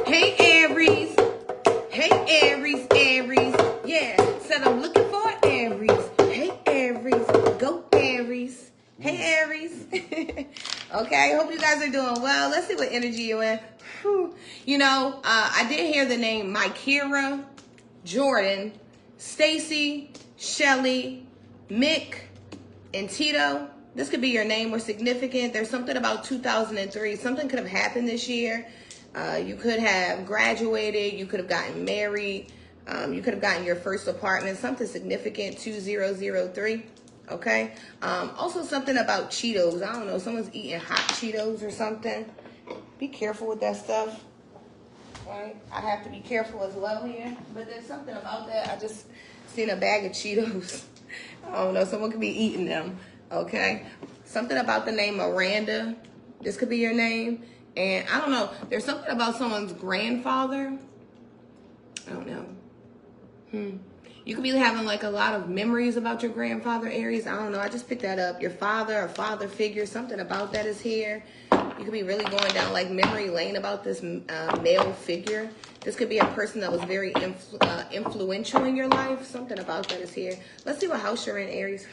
Hey Aries, hey Aries, Aries, yeah, said I'm looking for Aries. Hey Aries, go Aries. Hey Aries. Okay, hope you guys are doing well. Let's see what energy you're in. Whew. You know, I did hear the name Mykera, Jordan, Stacy, Shelly, Mick, and Tito. This could be your name or significant. There's something about 2003. Something could have happened this year. You could have graduated. You could have gotten married. You could have gotten your first apartment. Something significant, 2003. Okay. Also something about Cheetos. I don't know. Someone's eating hot Cheetos or something. Be careful with that stuff. Right? I have to be careful as well here. But there's something about that. I just seen a bag of Cheetos. I don't know. Someone could be eating them. Okay. Something about the name Miranda. This could be your name. And I don't know. There's something about someone's grandfather. I don't know. You could be having like a lot of memories about your grandfather, Aries. I don't know. I just picked that up. Your father, a father figure. Something about that is here. You could be really going down like memory lane about this male figure. This could be a person that was very influential in your life. Something about that is here. Let's see what house you're in, Aries.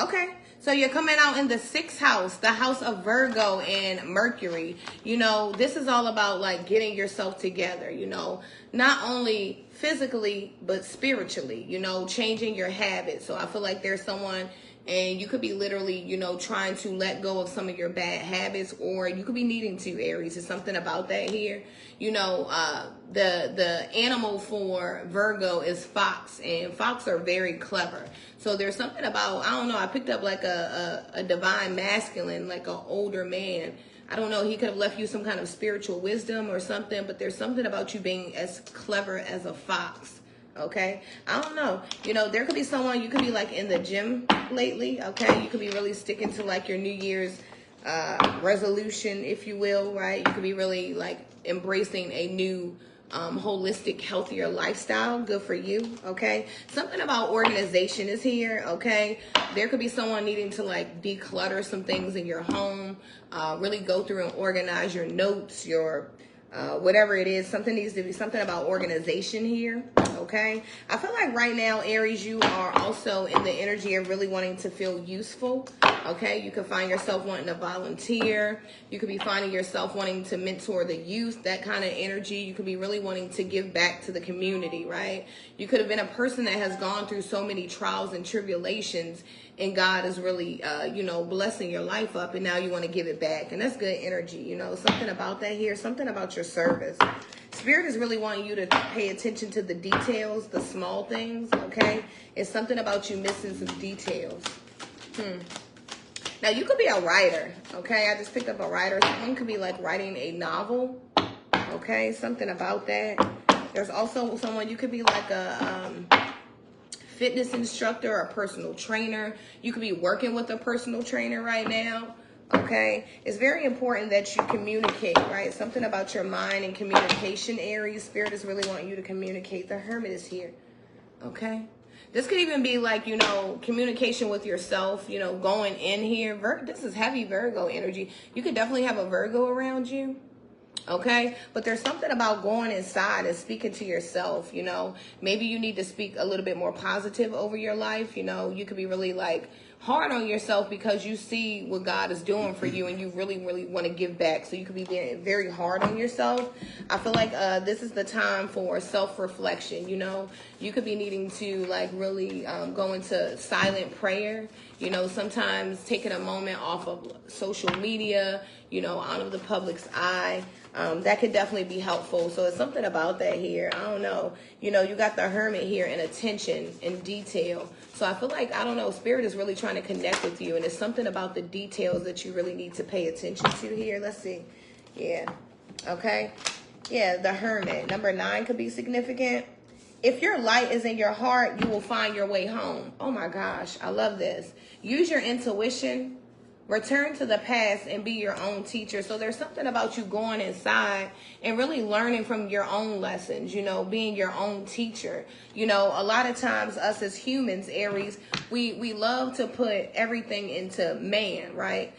Okay, so you're coming out in the 6th house, the house of Virgo and Mercury. You know, this is all about like getting yourself together, you know, not only physically, but spiritually, you know, changing your habits. So I feel like there's someone, and you could be literally, you know, trying to let go of some of your bad habits, or you could be needing to, Aries. There's something about that here. You know, the animal for Virgo is fox, and fox are very clever. So there's something about, I don't know, I picked up like a divine masculine, like an older man. I don't know, he could have left you some kind of spiritual wisdom or something, but there's something about you being as clever as a fox. Okay, I don't know. You know, there could be someone, you could be like in the gym lately. Okay, you could be really sticking to like your New Year's resolution, if you will, right? You could be really like embracing a new holistic, healthier lifestyle. Good for you. Okay, something about organization is here. Okay, there could be someone needing to like declutter some things in your home, really go through and organize your notes, your whatever it is. Something needs to be something about organization here. Okay, I feel like right now, Aries, you are also in the energy of really wanting to feel useful. Okay, you could find yourself wanting to volunteer. You could be finding yourself wanting to mentor the youth, that kind of energy. You could be really wanting to give back to the community, right? You could have been a person that has gone through so many trials and tribulations, and God is really, you know, blessing your life up, and now you want to give it back. And that's good energy, you know, something about that here, something about your service. Spirit is really wanting you to pay attention to the details, the small things, okay? It's something about you missing some details. Now, you could be a writer, okay? I just picked up a writer. Someone could be, like, writing a novel, okay? Something about that. There's also someone, you could be like a fitness instructor or a personal trainer. You could be working with a personal trainer right now, okay? It's very important that you communicate, right? Something about your mind and communication, Aries. Spirit is really wanting you to communicate. The Hermit is here, okay? This could even be like, you know, communication with yourself, you know, going in here. This is heavy Virgo energy. You could definitely have a Virgo around you. Okay, but there's something about going inside and speaking to yourself, you know. Maybe you need to speak a little bit more positive over your life, you know. You could be really like hard on yourself because you see what God is doing for you and you really, really want to give back. So you could be very, very hard on yourself. I feel like this is the time for self-reflection, you know. You could be needing to like really go into silent prayer, you know, sometimes taking a moment off of social media, you know, out of the public's eye. That could definitely be helpful. So it's something about that here. I don't know. You know, you got the Hermit here in attention and detail. So I feel like, I don't know, Spirit is really trying to connect with you. And it's something about the details that you really need to pay attention to here. Let's see. Yeah. Okay. Yeah, the Hermit. Number 9 could be significant. If your light is in your heart, you will find your way home. Oh my gosh. I love this. Use your intuition. Return to the past and be your own teacher. So there's something about you going inside and really learning from your own lessons, you know, being your own teacher. You know, a lot of times us as humans, Aries, we love to put everything into man, right?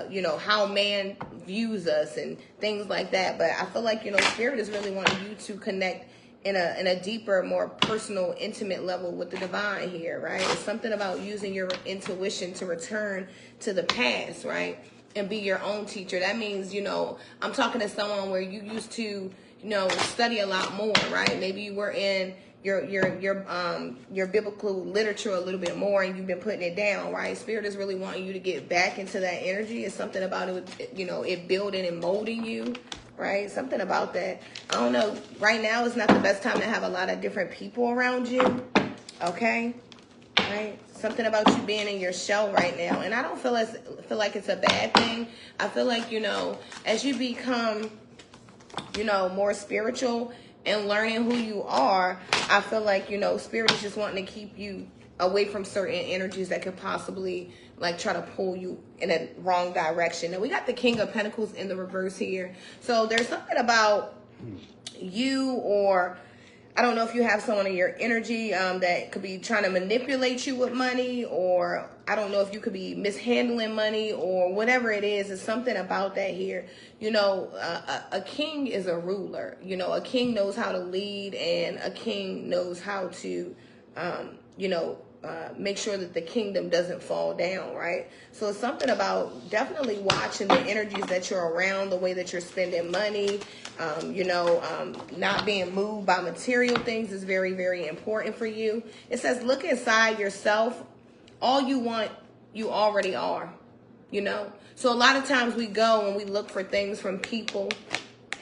you know, how man views us and things like that. But I feel like, you know, Spirit is really wanting you to connect in a deeper, more personal, intimate level with the divine here, right? It's something about using your intuition to return to the past, right? And be your own teacher. That means, you know, I'm talking to someone where you used to, you know, study a lot more, right? Maybe you were in your biblical literature a little bit more and you've been putting it down, right? Spirit is really wanting you to get back into that energy. It's something about it, you know, it building and molding you, right? Something about that. I don't know. Right now is not the best time to have a lot of different people around you, okay? Right? Something about you being in your shell right now. And I don't feel like it's a bad thing. I feel like, you know, as you become, you know, more spiritual and learning who you are, I feel like, you know, Spirit is just wanting to keep you away from certain energies that could possibly like try to pull you in a wrong direction. And we got the King of Pentacles in the reverse here. So there's something about you, or I don't know if you have someone in your energy that could be trying to manipulate you with money, or I don't know if you could be mishandling money or whatever it is. It's something about that here. You know, a king is a ruler. You know, a king knows how to lead, and a king knows how to, you know, make sure that the kingdom doesn't fall down, right? So it's something about definitely watching the energies that you're around, the way that you're spending money, you know, not being moved by material things is very, very important for you. It says, look inside yourself. All you want, you already are, you know? So a lot of times we go and we look for things from people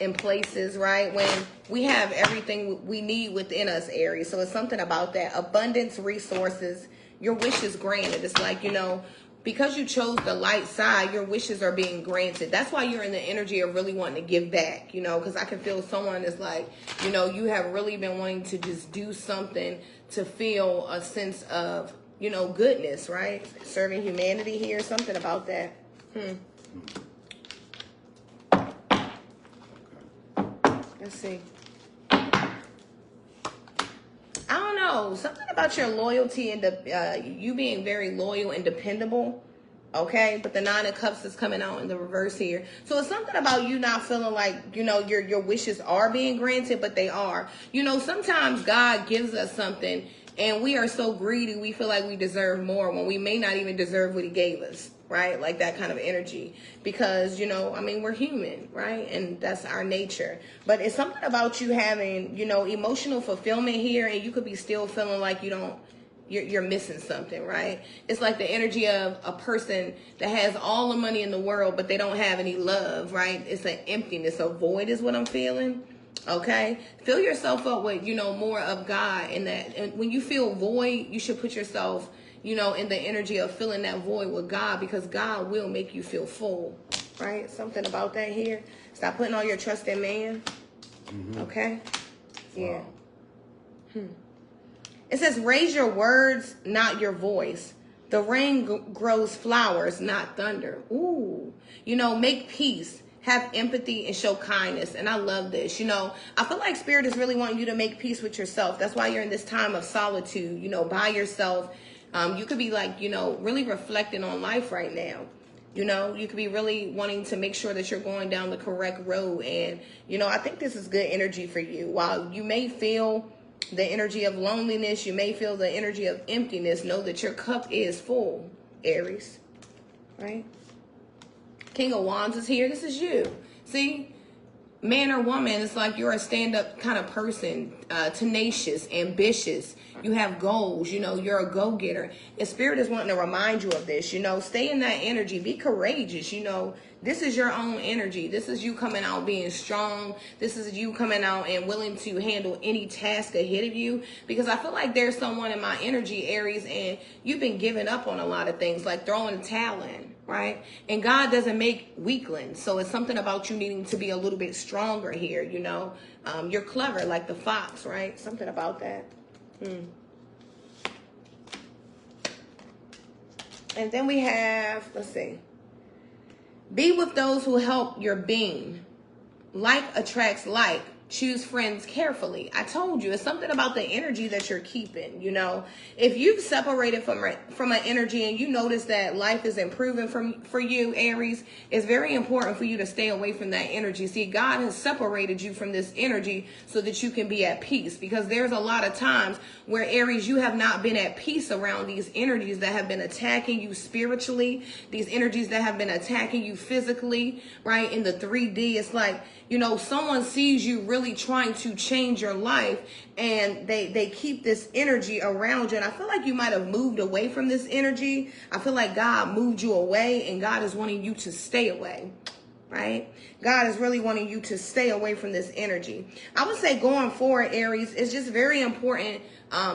in places, right? When we have everything we need within us, Aries. So it's something about that. Abundance, resources, your wish is granted. It's like, you know, because you chose the light side, your wishes are being granted. That's why you're in the energy of really wanting to give back, you know, because I can feel someone is like, you know, you have really been wanting to just do something to feel a sense of, you know, goodness, right? Serving humanity here, something about that. Let's see. I don't know. Something about your loyalty and you being very loyal and dependable. Okay, but the Nine of Cups is coming out in the reverse here. So it's something about you not feeling like, you know, your wishes are being granted, but they are. You know, sometimes God gives us something and we are so greedy, we feel like we deserve more when we may not even deserve what he gave us, right? Like that kind of energy. Because, you know, I mean, we're human, right? And that's our nature. But it's something about you having, you know, emotional fulfillment here, and you could be still feeling like you're missing something, right? It's like the energy of a person that has all the money in the world, but they don't have any love, right? It's an emptiness, a void is what I'm feeling. Okay, fill yourself up with, you know, more of God. And when you feel void, you should put yourself, you know, in the energy of filling that void with God, because God will make you feel full, right? Something about that here. Stop putting all your trust in man. Okay. Yeah. It says, raise your words, not your voice. The rain grows flowers, not thunder. Ooh. You know, make peace. Have empathy and show kindness. And I love this. You know, I feel like Spirit is really wanting you to make peace with yourself. That's why you're in this time of solitude, you know, by yourself. You could be like, you know, really reflecting on life right now. You know, you could be really wanting to make sure that you're going down the correct road. And, you know, I think this is good energy for you. While you may feel the energy of loneliness, you may feel the energy of emptiness, know that your cup is full, Aries, right? King of Wands is here. This is you. See, man or woman, it's like you're a stand-up kind of person, tenacious, ambitious. You have goals, you know, you're a go-getter. And Spirit is wanting to remind you of this, you know, stay in that energy, be courageous, you know. This is your own energy. This is you coming out being strong. This is you coming out and willing to handle any task ahead of you. Because I feel like there's someone in my energy, Aries, and you've been giving up on a lot of things, like throwing the towel in, right? And God doesn't make weaklings. So it's something about you needing to be a little bit stronger here, you know. You're clever, like the fox, right? Something about that. And then we have, let's see. Be with those who help your being. Like attracts like. choose friends carefully. I told you, it's something about the energy that you're keeping. You know, if you've separated from an energy and you notice that life is improving for you, Aries, it's very important for you to stay away from that energy. See, God has separated you from this energy so that you can be at peace, because there's a lot of times where, Aries, you have not been at peace around these energies that have been attacking you spiritually, these energies that have been attacking you physically, right? In the 3D, it's like, you know, someone sees you really trying to change your life, and they keep this energy around you. And I feel like you might have moved away from this energy. I feel like God moved you away, and God is wanting you to stay away, right? God is really wanting you to stay away from this energy. I would say going forward, Aries, it's just very important.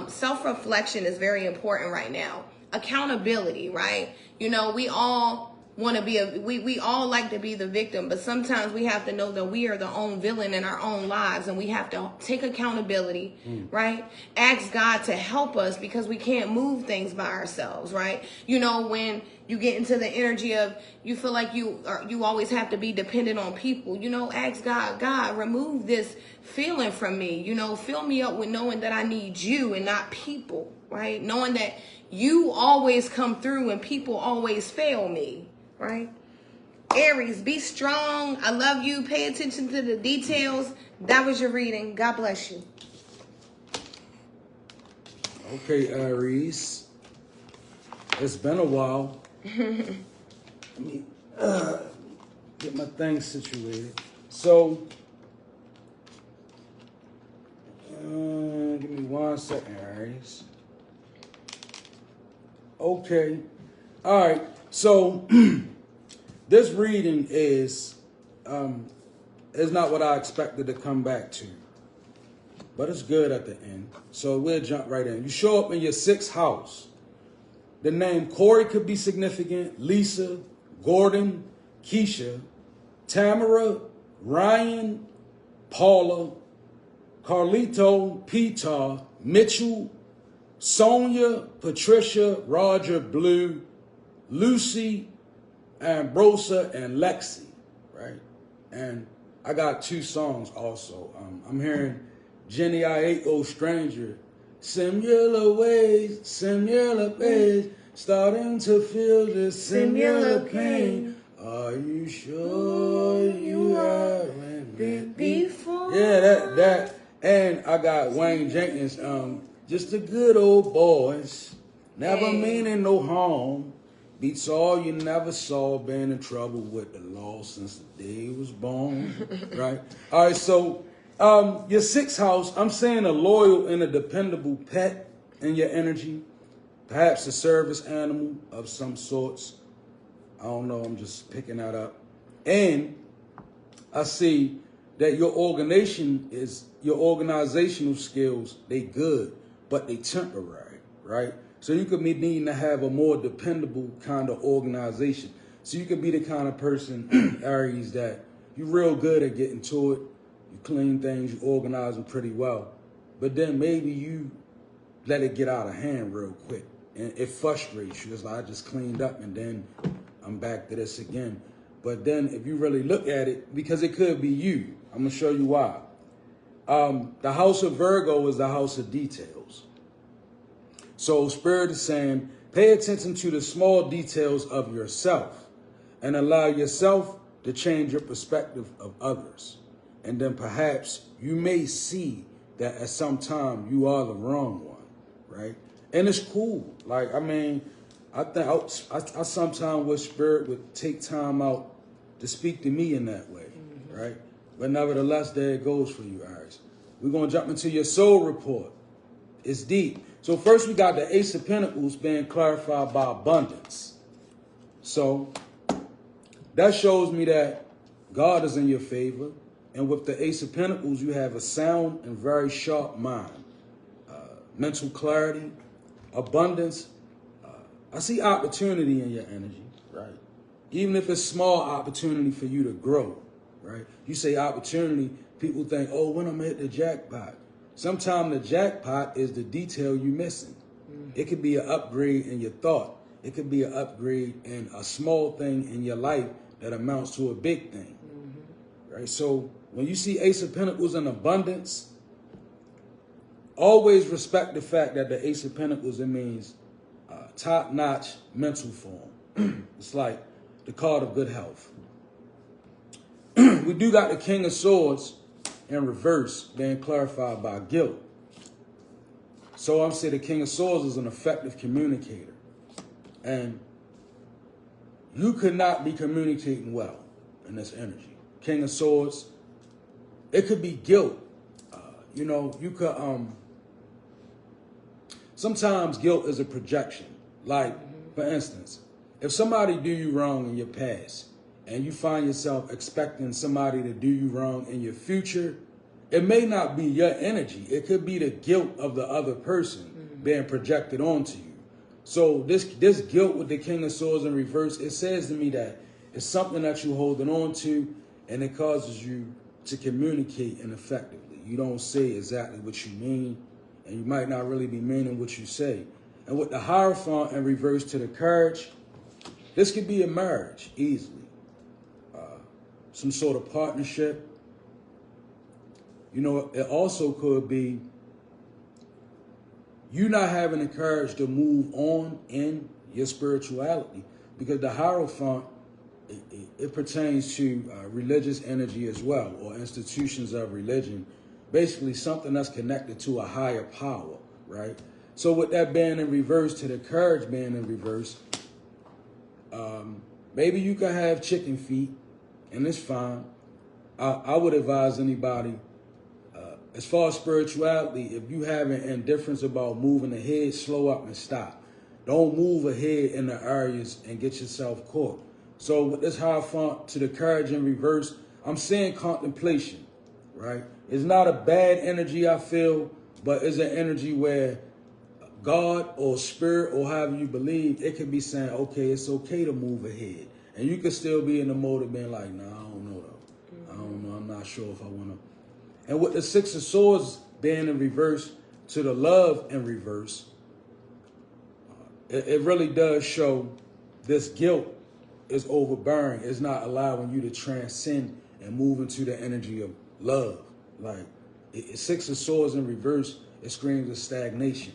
Self-reflection is very important right now. Accountability, right? You know, we all want to be we all like to be the victim, but sometimes we have to know that we are the own villain in our own lives, and we have to take accountability, right? Ask God to help us, because we can't move things by ourselves, right? You know, when you get into the energy of you feel like you always have to be dependent on people, you know, ask God, God, remove this feeling from me, you know, fill me up with knowing that I need you and not people, right? Knowing that you always come through and people always fail me, right? Aries, be strong. I love you. Pay attention to the details. That was your reading. God bless you. Okay, Aries. It's been a while. Let me get my things situated. So, give me 1 second, Aries. Okay. All right. So, this reading is not what I expected to come back to, but it's good at the end. So we'll jump right in. You show up in your 6th house. The name Corey could be significant. Lisa, Gordon, Keisha, Tamara, Ryan, Paula, Carlito, Peter, Mitchell, Sonia, Patricia, Roger, Blue, Lucy, Ambrosa, and Lexi, right? And I got 2 songs also. I'm hearing Jenny Aiko, Stranger, similar ways, starting to feel the similar pain. Are you sure you haven't been before? Yeah, that. And I got Wayne Jenkins, just the good old boys, never meaning no harm. Beats all you never saw, been in trouble with the law since the day he was born, right? All right, so your 6th house, I'm saying a loyal and a dependable pet in your energy, perhaps a service animal of some sorts. I don't know, I'm just picking that up. And I see that your organizational skills, they good, but they temporary, right? So you could be needing to have a more dependable kind of organization. So you could be the kind of person, Aries, that you're real good at getting to it. You clean things, you organize them pretty well. But then maybe you let it get out of hand real quick. And it frustrates you. It's like, I just cleaned up and then I'm back to this again. But then if you really look at it, because it could be you, I'm going to show you why. The house of Virgo is the house of details. So Spirit is saying, pay attention to the small details of yourself and allow yourself to change your perspective of others. And then perhaps you may see that at some time you are the wrong one, right? And it's cool. Like, I mean, I think I sometimes wish Spirit would take time out to speak to me in that way, right? But nevertheless, there it goes for you, Aries. We're going to jump into your soul report. It's deep. So first we got the Ace of Pentacles being clarified by abundance. So that shows me that God is in your favor. And with the Ace of Pentacles, you have a sound and very sharp mind. Mental clarity, abundance. I see opportunity in your energy, right? Even if it's small opportunity for you to grow, right? You say opportunity, people think, oh, when I'm hit the jackpot. Sometimes the jackpot is the detail you're missing. It could be an upgrade in your thought. It could be an upgrade in a small thing in your life that amounts to a big thing, right? So when you see Ace of Pentacles in abundance, always respect the fact that the Ace of Pentacles, it means top-notch mental form. It's like the card of good health. We do got the King of Swords in reverse being clarified by guilt. So I'm saying the King of Swords is an effective communicator. And you could not be communicating well in this energy. King of Swords, it could be guilt. You could, sometimes guilt is a projection. Like, for instance, if somebody do you wrong in your past and you find yourself expecting somebody to do you wrong in your future, it may not be your energy. It could be the guilt of the other person being projected onto you. So this guilt with the King of Swords in reverse, it says to me that it's something that you're holding on to, and it causes you to communicate ineffectively. You don't say exactly what you mean, and you might not really be meaning what you say. And with the Hierophant in reverse to the Courage, this could be a marriage easily. Some sort of partnership. It also could be you not having the courage to move on in your spirituality, because the Hierophant, it pertains to religious energy as well, or institutions of religion, basically something that's connected to a higher power, right? So with that being in reverse to the Courage being in reverse, maybe you can have chicken feet, and it's fine. I would advise anybody, as far as spirituality, if you have an indifference about moving ahead, slow up and stop. Don't move ahead in the areas and get yourself caught. So with this Hierophant to the Courage in reverse, I'm saying contemplation, right? It's not a bad energy, I feel, but it's an energy where God or spirit or however you believe, it could be saying, okay, it's okay to move ahead. And you could still be in the mode of being like, nah, I don't know though. I don't know. I'm not sure if I want to. And with the Six of Swords being in reverse to the Love in reverse, it really does show this guilt is overbearing. It's not allowing you to transcend and move into the energy of love. Like, Six of Swords in reverse, it screams of stagnation.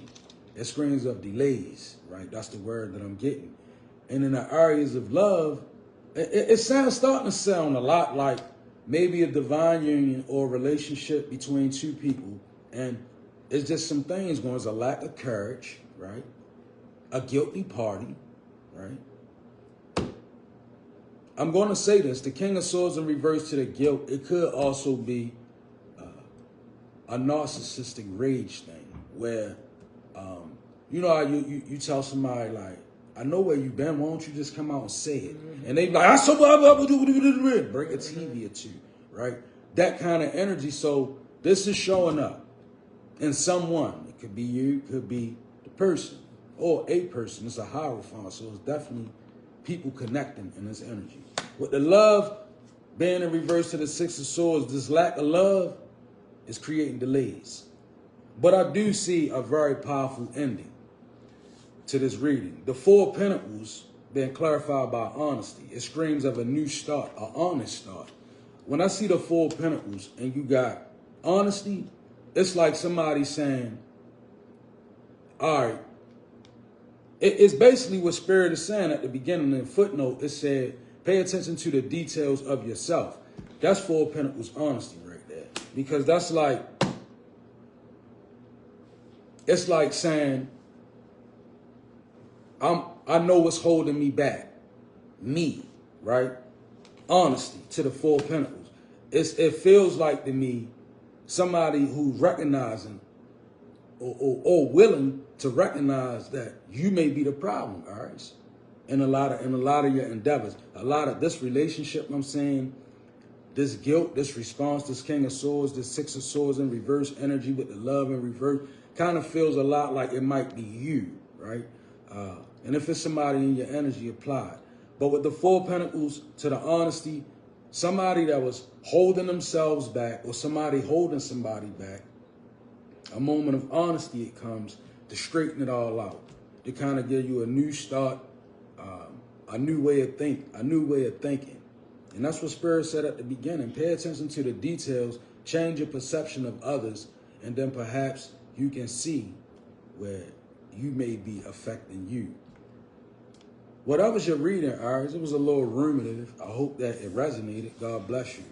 It screams of delays, right? That's the word that I'm getting. And in the areas of love, it starting to sound a lot like maybe a divine union or relationship between two people. And it's just some things going. There's a lack of courage, right? A guilty party, right? I'm going to say this. The King of Swords in reverse to the guilt, it could also be a narcissistic rage thing where, you know how you tell somebody like, I know where you been, why don't you just come out and say it? And they be like, I saw break a TV or two, right? That kind of energy. So this is showing up in someone. It could be you, it could be the person, or a person. It's a Hierophant, so it's definitely people connecting in this energy. With the Love being in reverse to the Six of Swords, this lack of love is creating delays. But I do see a very powerful ending to this reading. The Four of Pentacles being clarified by honesty. It screams of a new start, an honest start. When I see the Four of Pentacles and you got honesty, it's like somebody saying, all right, it's basically what Spirit is saying at the beginning in the footnote. It said, pay attention to the details of yourself. That's Four of Pentacles honesty right there. Because that's like, it's like saying, I know what's holding me back. Me, right? Honesty to the Four of Pentacles. It feels like to me somebody who's recognizing or willing to recognize that you may be the problem, Aries, in a lot of your endeavors. A lot of this relationship, I'm saying, this guilt, this response, this King of Swords, this Six of Swords in reverse energy with the Love in reverse, kind of feels a lot like it might be you, right? And if it's somebody in your energy, applied. But with the Four of Pentacles to the honesty, somebody that was holding themselves back or somebody holding somebody back, a moment of honesty, it comes to straighten it all out, to kind of give you a new start, a new way of thinking. And that's what Spirit said at the beginning. Pay attention to the details, change your perception of others, and then perhaps you can see where you may be affecting you. Whatever's your reading, Aries, it was a little ruminative. I hope that it resonated. God bless you.